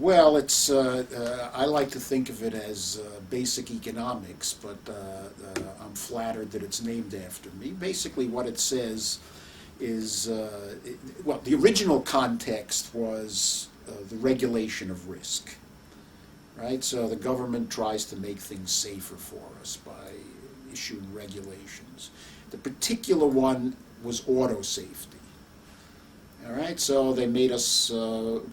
Well, I like to think of it as basic economics, but I'm flattered that it's named after me. Basically, what it says is, well, the original context was the regulation of risk, right? So the government tries to make things safer for us by issuing regulations. The particular one was auto safety. All right, so they made us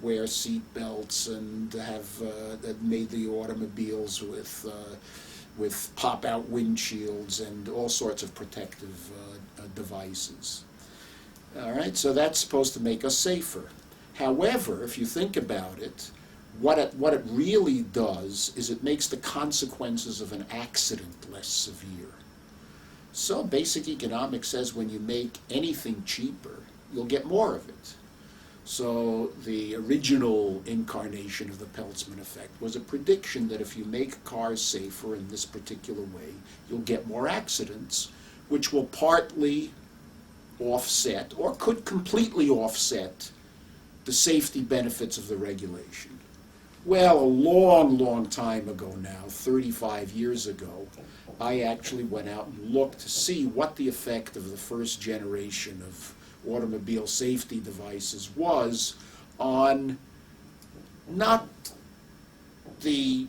wear seat belts and that made the automobiles with pop-out windshields and all sorts of protective devices. All right, so that's supposed to make us safer. However, if you think about it, what it really does is it makes the consequences of an accident less severe. So basic economics says when you make anything cheaper, you'll get more of it. So the original incarnation of the Peltzman effect was a prediction that if you make cars safer in this particular way, you'll get more accidents, which will partly offset, or could completely offset, the safety benefits of the regulation. Well, a long, long time ago now, 35 years ago, I actually went out and looked to see what the effect of the first generation of automobile safety devices was on not the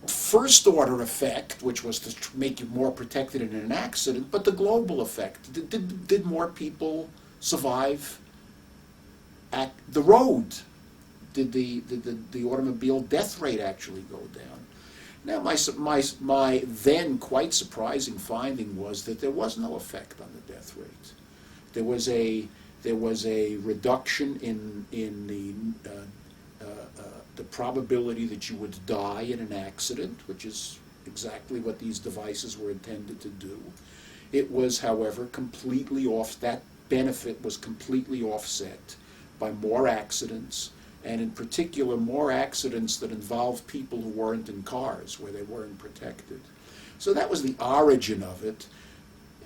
first order effect, which was to make you more protected in an accident, but the global effect. Did more people survive at the road? Did the automobile death rate actually go down? Now, my then quite surprising finding was that there was no effect on the death rate. There was a reduction in the probability that you would die in an accident, which is exactly what these devices were intended to do. It was, however, completely off. That benefit was completely offset by more accidents, and in particular more accidents that involved people who weren't in cars, where they weren't protected. So that was the origin of it.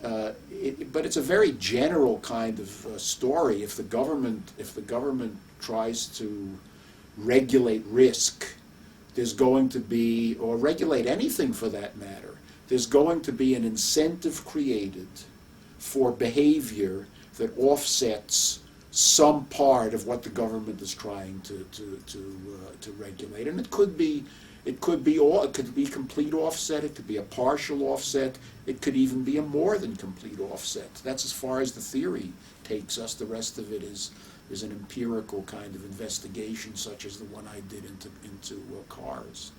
But it's a very general kind of story. If the government tries to regulate risk, there's going to be, or regulate anything for that matter, there's going to be an incentive created for behavior that offsets some part of what the government is trying to regulate. And it could be complete offset, it could be a partial offset, it could even be a more than complete offset. That's as far as the theory takes us. The rest of it is an empirical kind of investigation, such as the one I did into cars.